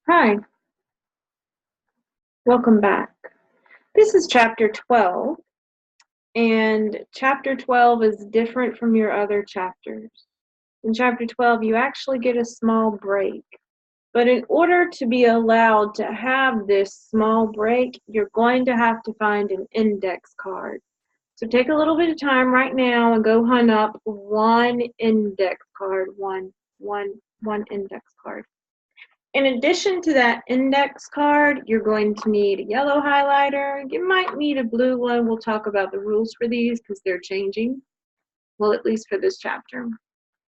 Hi, welcome back. This is chapter 12, and chapter 12 is different from your other chapters. In chapter 12, you actually get a small break. But in order to be allowed to have this small break, you're going to have to find an index card. So take a little bit of time right now and go hunt up one index card, one index card. In addition to that index card, you're going to need a yellow highlighter. You might need a blue one. We'll talk about the rules for these because they're changing. Well, at least for this chapter.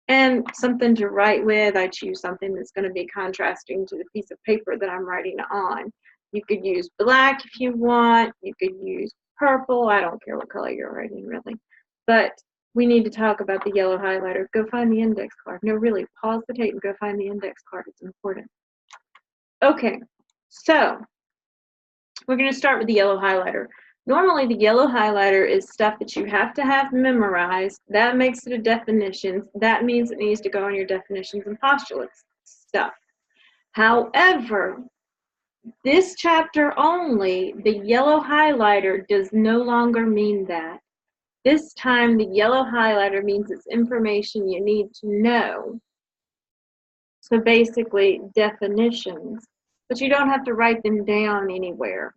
And something to write with. I choose something that's going to be contrasting to the piece of paper that I'm writing on. You could use black if you want. You could use purple. I don't care what color you're writing, really. But we need to talk about the yellow highlighter. Go find the index card. No, really, pause the tape and go find the index card. It's important. Okay, so we're going to start with the yellow highlighter. Normally, the yellow highlighter is stuff that you have to have memorized. That makes it a definitions. That means it needs to go on your definitions and postulates stuff. However, this chapter only, the yellow highlighter does no longer mean that. This time, the yellow highlighter means it's information you need to know. So basically, definitions. But you don't have to write them down anywhere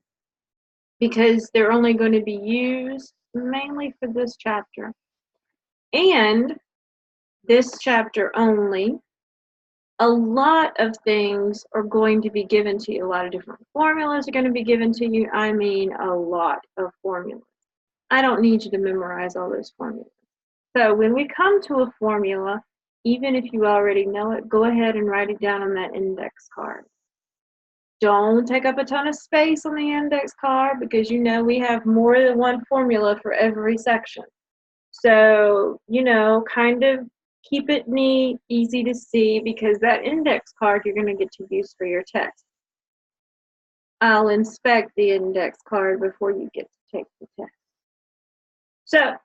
because they're only going to be used mainly for this chapter. And this chapter only, a lot of things are going to be given to you. A lot of different formulas are going to be given to you. I mean, a lot of formulas. I don't need you to memorize all those formulas. So when we come to a formula, even if you already know it, go ahead and write it down on that index card. Don't take up a ton of space on the index card because you know we have more than one formula for every section. So, kind of keep it neat, easy to see, because that index card you're going to get to use for your test. I'll inspect the index card before you get to take the test. So,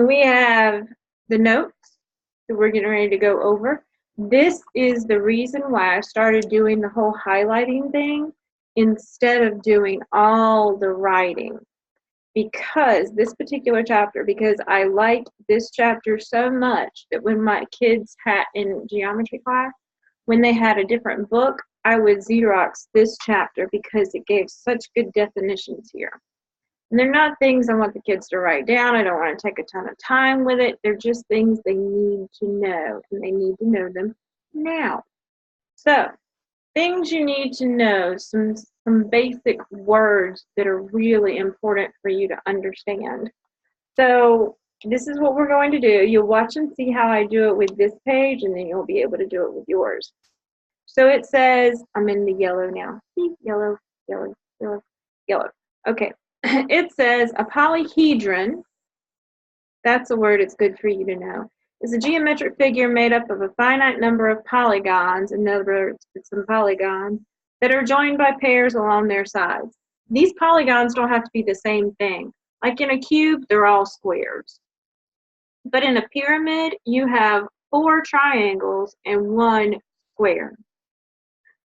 we have the notes that we're getting ready to go over. This is the reason why I started doing the whole highlighting thing instead of doing all the writing. Because this particular chapter, because I like this chapter so much that when my kids had in geometry class, when they had a different book, I would Xerox this chapter because it gave such good definitions here. And they're not things I want the kids to write down. I don't want to take a ton of time with it. They're just things they need to know, and they need to know them now. So, things you need to know, some basic words that are really important for you to understand. So, this is what we're going to do. You'll watch and see how I do it with this page, and then you'll be able to do it with yours. So, it says, I'm in the yellow now. Yellow, yellow, yellow, yellow. Okay. It says a polyhedron, that's a word it's good for you to know, is a geometric figure made up of a finite number of polygons, in other words, it's some polygons, that are joined by pairs along their sides. These polygons don't have to be the same thing. Like in a cube, they're all squares. But in a pyramid, you have 4 triangles and 1 square.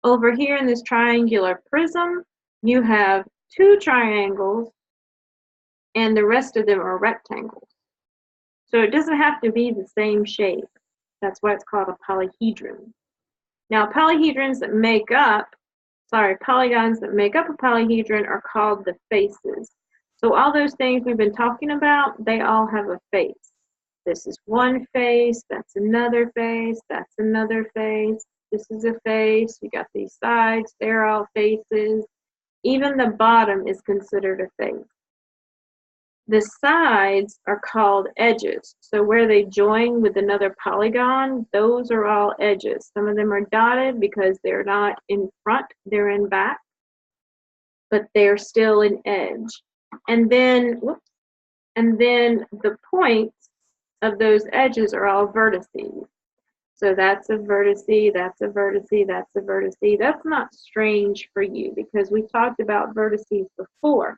Over here in this triangular prism, you have 2 triangles, and the rest of them are rectangles. So it doesn't have to be the same shape. That's why it's called a polyhedron. Now, polygons that make up a polyhedron are called the faces. So all those things we've been talking about, they all have a face. This is one face, that's another face, that's another face. This is a face. You got these sides, they're all faces. Even the bottom is considered a face. The sides are called edges. So where they join with another polygon, those are all edges. Some of them are dotted because they're not in front, they're in back, but they're still an edge. And then, the points of those edges are all vertices. So that's a vertice, that's a vertice, that's a vertice. That's not strange for you because we talked about vertices before.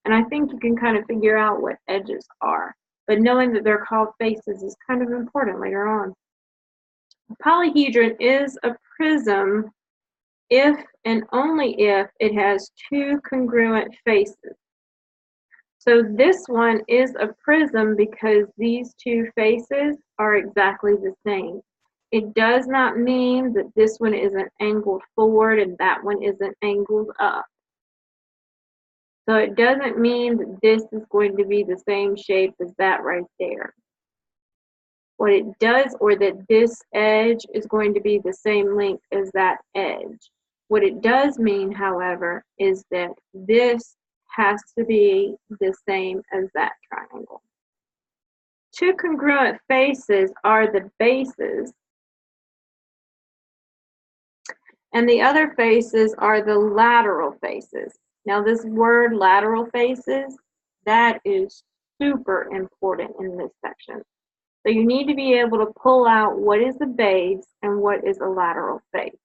And I think you can kind of figure out what edges are. But knowing that they're called faces is kind of important later on. A polyhedron is a prism if and only if it has two congruent faces. So this one is a prism because these two faces are exactly the same. It does not mean that this one isn't angled forward and that one isn't angled up. So it doesn't mean that this is going to be the same shape as that right there. What it does, or that this edge is going to be the same length as that edge. What it does mean, however, is that this has to be the same as that triangle. Two congruent faces are the bases, and the other faces are the lateral faces. Now this word lateral faces, that is super important in this section. So you need to be able to pull out what is a base and what is a lateral face.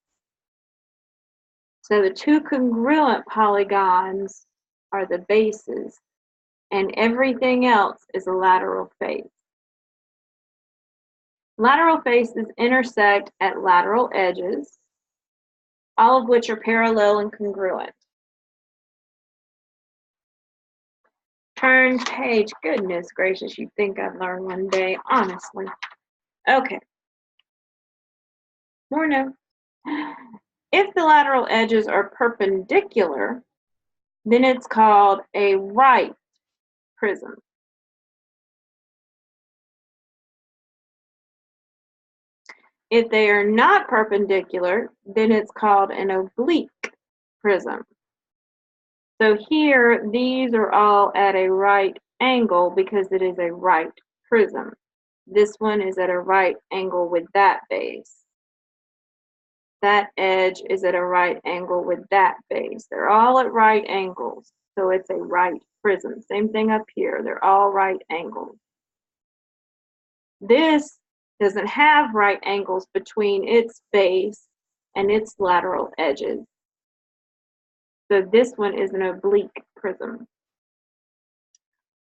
So the two congruent polygons are the bases, and everything else is a lateral face. Lateral faces intersect at lateral edges, all of which are parallel and congruent. Turn page. Goodness gracious, you'd think I'd learn one day, honestly. Okay. More notes. If the lateral edges are perpendicular, then it's called a right prism. If they are not perpendicular, then it's called an oblique prism. So here, these are all at a right angle because it is a right prism. This one is at a right angle with that base. That edge is at a right angle with that base. They're all at right angles, so it's a right prism. Same thing up here. They're all right angles. This doesn't have right angles between its base and its lateral edges. So this one is an oblique prism.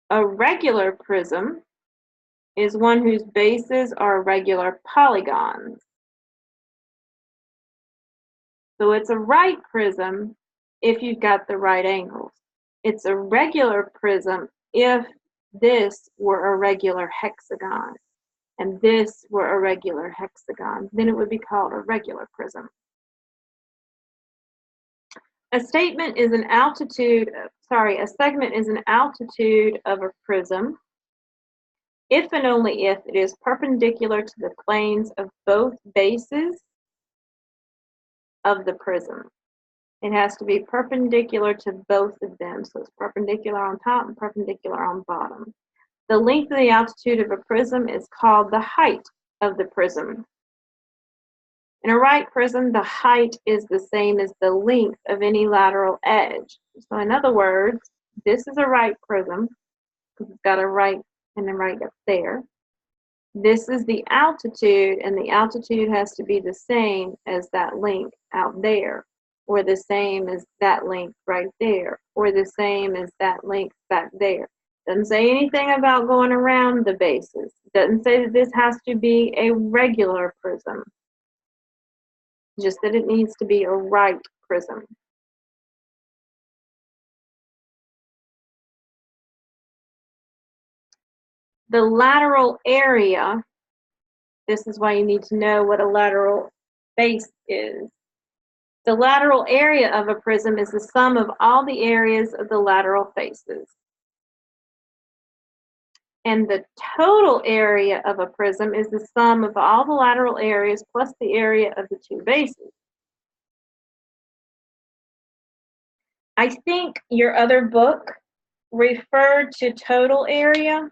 A regular prism is one whose bases are regular polygons. So it's a right prism if you've got the right angles. It's a regular prism if this were a regular hexagon and this were a regular hexagon. Then it would be called a regular prism. A segment is an altitude of a prism if and only if it is perpendicular to the planes of both bases of the prism. It has to be perpendicular to both of them. So it's perpendicular on top and perpendicular on bottom. The length of the altitude of a prism is called the height of the prism. In a right prism, the height is the same as the length of any lateral edge. So in other words, this is a right prism because it's got a right and a right up there. This is the altitude, and the altitude has to be the same as that length out there, or the same as that length right there, or the same as that length back there. Doesn't say anything about going around the bases. Doesn't say that this has to be a regular prism. Just that it needs to be a right prism. The lateral area, this is why you need to know what a lateral face is. The lateral area of a prism is the sum of all the areas of the lateral faces. And the total area of a prism is the sum of all the lateral areas plus the area of the two bases. I think your other book referred to total area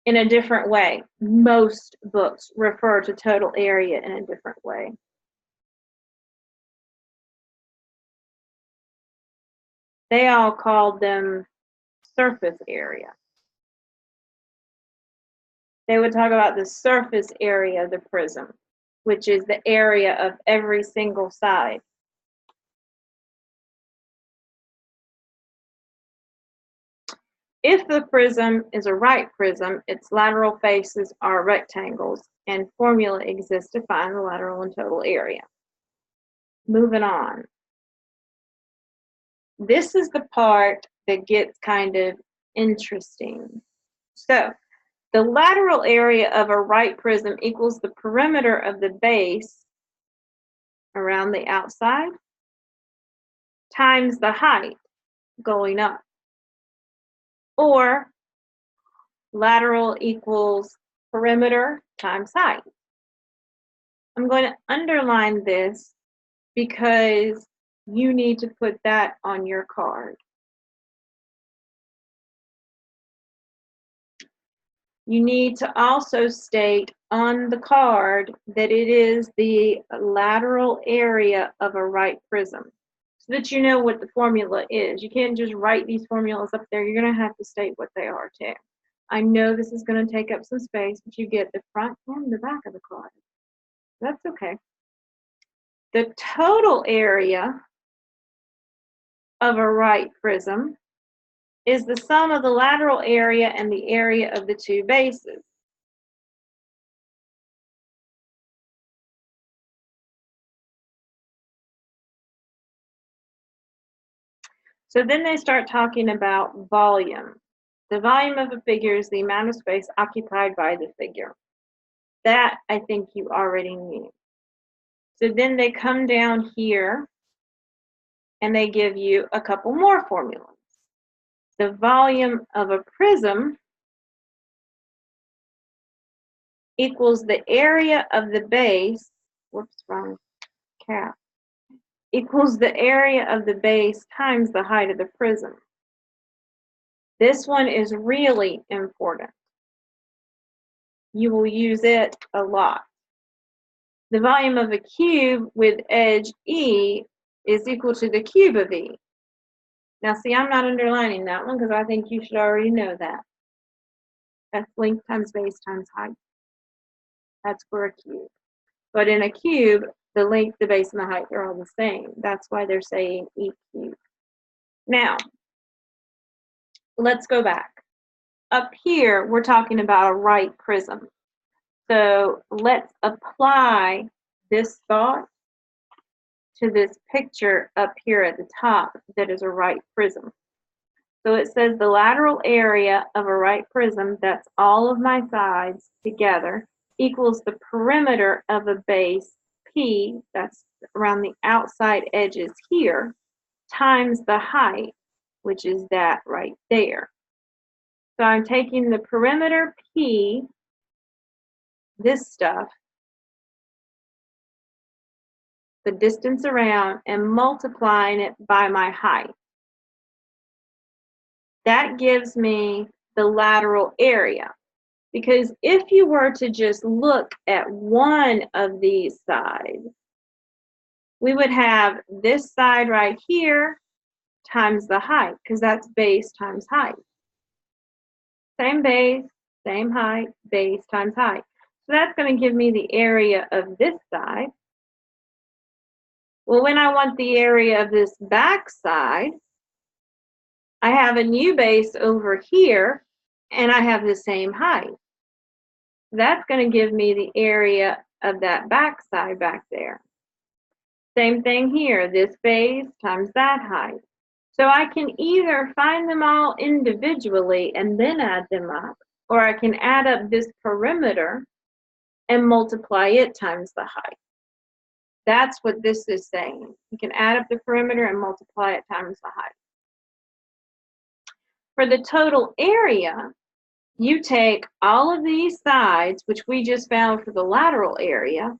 in a different way. Most books refer to total area in a different way. They all called them surface area. They would talk about the surface area of the prism, which is the area of every single side. If the prism is a right prism, its lateral faces are rectangles, and formula exists to find the lateral and total area. moving on. This is the part that gets kind of interesting. So, the lateral area of a right prism equals the perimeter of the base around the outside times the height going up. Or lateral equals perimeter times height. I'm going to underline this because you need to put that on your card. You need to also state on the card that it is the lateral area of a right prism, so that you know what the formula is. You can't just write these formulas up there. You're going to have to state what they are too. I know this is going to take up some space, but you get the front and the back of the card. That's okay. The total area of a right prism is the sum of the lateral area and the area of the two bases. So then they start talking about volume. The volume of a figure is the amount of space occupied by the figure. That I think you already knew. So then they come down here and they give you a couple more formulas. The volume of a prism equals the area of the base, whoops, wrong cap, equals the area of the base times the height of the prism. This one is really important. You will use it a lot. The volume of a cube with edge E is equal to the cube of E. Now see, I'm not underlining that one because I think you should already know that. That's length times base times height. That's for a cube. But in a cube, the length, the base, and the height are all the same. That's why they're saying E cubed. Now, let's go back. Up here, we're talking about a right prism. So let's apply this thought to this picture up here at the top that is a right prism. So it says the lateral area of a right prism, that's all of my sides together, equals the perimeter of a base P, that's around the outside edges here, times the height, which is that right there. So I'm taking the perimeter P, this stuff, the distance around, and multiplying it by my height. That gives me the lateral area. Because if you were to just look at one of these sides, we would have this side right here times the height, because that's base times height. Same base, same height, base times height. So that's going to give me the area of this side. Well, when I want the area of this back side, I have a new base over here, and I have the same height. That's going to give me the area of that back side back there. Same thing here, this base times that height. So I can either find them all individually and then add them up, or I can add up this perimeter and multiply it times the height. That's what this is saying. You can add up the perimeter and multiply it times the height. For the total area, you take all of these sides, which we just found for the lateral area,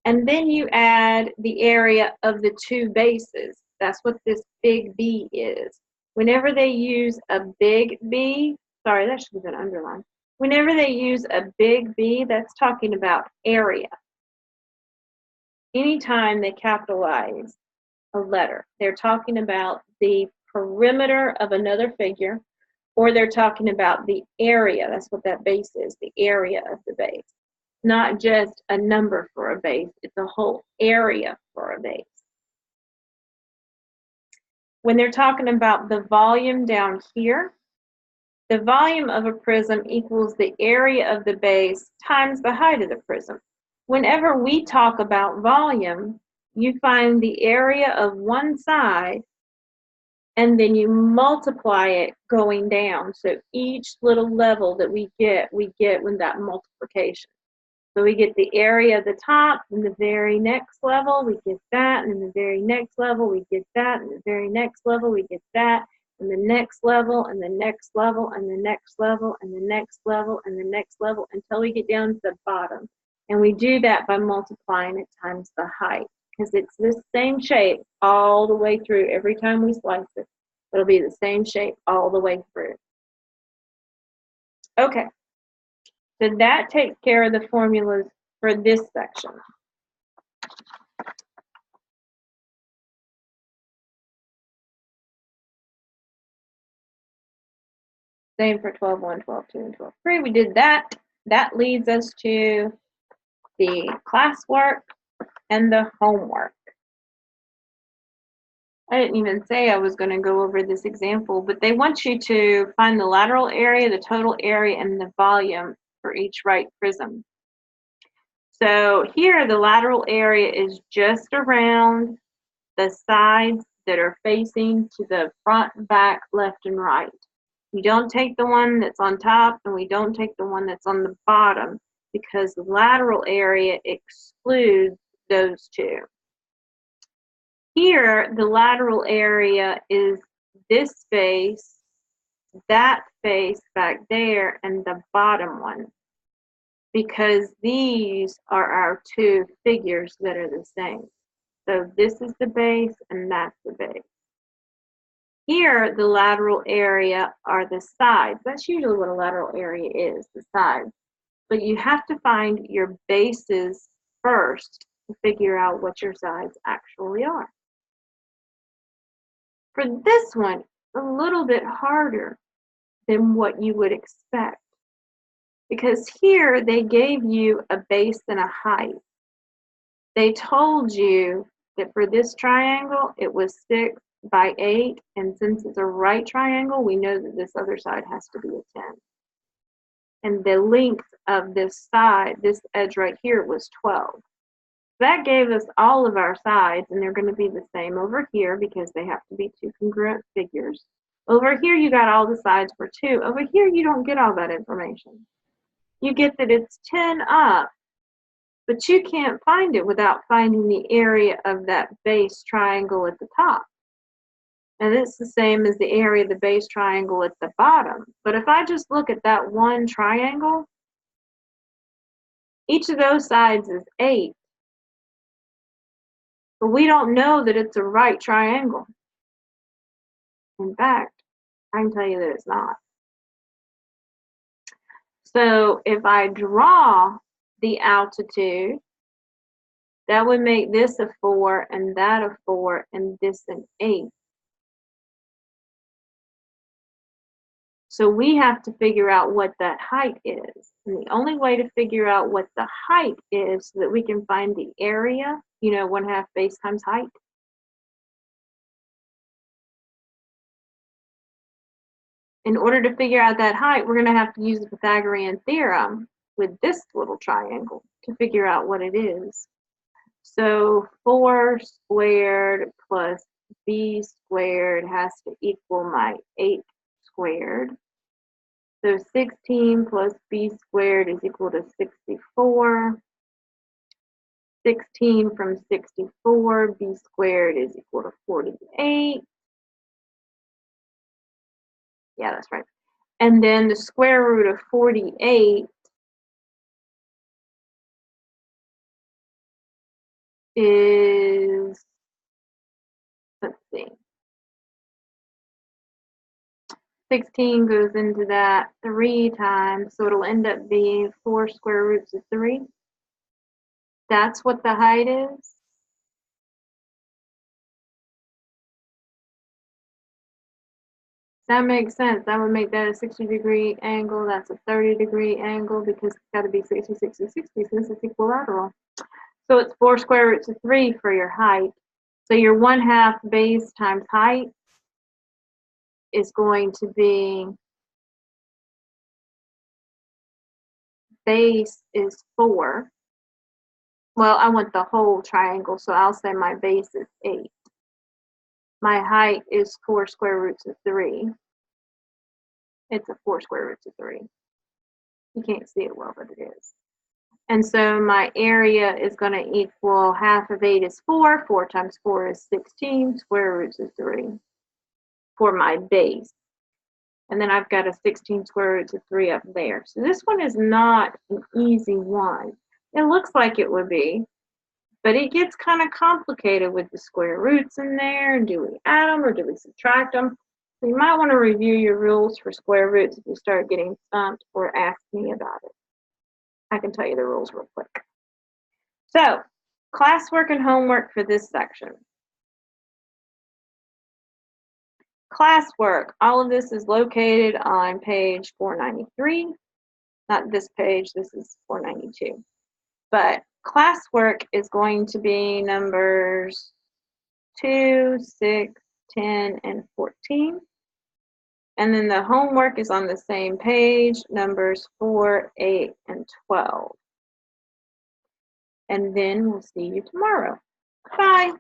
and then you add the area of the two bases. That's what this big B is. Whenever they use a big B, sorry, that should have been underlined. Whenever they use a big B, that's talking about area. Anytime they capitalize a letter, they're talking about the perimeter of another figure, or they're talking about the area. That's what that base is, the area of the base. Not just a number for a base, it's a whole area for a base. When they're talking about the volume down here, the volume of a prism equals the area of the base times the height of the prism. Whenever we talk about volume, you find the area of one side, and then you multiply it going down. So each little level that we get with that multiplication. So we get the area of the top, and the very next level we get that, and in the very next level we get that, and the very next level we get that, and the next level, and the next level, and the next level, and the next level, and the next level, until we get down to the bottom. And we do that by multiplying it times the height, because it's this same shape all the way through. Every time we slice it, it'll be the same shape all the way through. Okay, so that takes care of the formulas for this section. Same for 12.1, 12.2, and 12.3. We did that. That leads us to the classwork and the homework. I didn't even say I was going to go over this example, but they want you to find the lateral area, the total area, and the volume for each right prism. So here the lateral area is just around the sides that are facing to the front, back, left, and right. We don't take the one that's on top, and we don't take the one that's on the bottom, because the lateral area excludes those two. Here, the lateral area is this face, that face back there, and the bottom one, because these are our two figures that are the same. So this is the base, and that's the base. Here, the lateral area are the sides. That's usually what a lateral area is, the sides. But you have to find your bases first to figure out what your sides actually are. For this one, a little bit harder than what you would expect, because here they gave you a base and a height. They told you that for this triangle, it was 6 by 8, and since it's a right triangle, we know that this other side has to be a 10. And the length of this side, this edge right here, was 12. That gave us all of our sides, and they're going to be the same over here because they have to be two congruent figures. Over here, you got all the sides for 2. Over here, you don't get all that information. You get that it's 10 up, but you can't find it without finding the area of that base triangle at the top. And it's the same as the area of the base triangle at the bottom. But if I just look at that one triangle, each of those sides is 8. But we don't know that it's a right triangle. In fact, I can tell you that it's not. So if I draw the altitude, that would make this a 4 and that a 4 and this an 8. So we have to figure out what that height is. And the only way to figure out what the height is so that we can find the area, 1/2 base times height. In order to figure out that height, we're going to have to use the Pythagorean theorem with this little triangle to figure out what it is. So 4 squared plus b squared has to equal my 8 squared. So 16 plus b squared is equal to 64. 16 from 64, b squared is equal to 48. Yeah, that's right. And then the square root of 48 is, let's see, 16 goes into that 3 times, so it'll end up being 4 square roots of 3. That's what the height is. That makes sense. That would make that a 60-degree angle. That's a 30-degree angle because it's got to be 60, 60, 60 since it's equilateral. So it's 4 square roots of 3 for your height. So your 1/2 base times height is going to be, base is 4. well, I want the whole triangle, so I'll say my base is 8. My height is 4 square roots of 3. It's a 4 square roots of 3. You can't see it well, but it is. And so my area is going to equal half of 8 is 4. 4 times 4 is 16. Square roots is 3 for my base. And then I've got a 16 square roots of 3 up there. So this one is not an easy one. It looks like it would be, but it gets kind of complicated with the square roots in there. Do we add them or do we subtract them? So you might want to review your rules for square roots if you start getting stumped or ask me about it. I can tell you the rules real quick. So, classwork and homework for this section. Classwork, all of this is located on page 493. Not this page, this is 492. But classwork is going to be numbers 2, 6, 10, and 14. And then the homework is on the same page, numbers 4, 8, and 12. And then we'll see you tomorrow. Bye.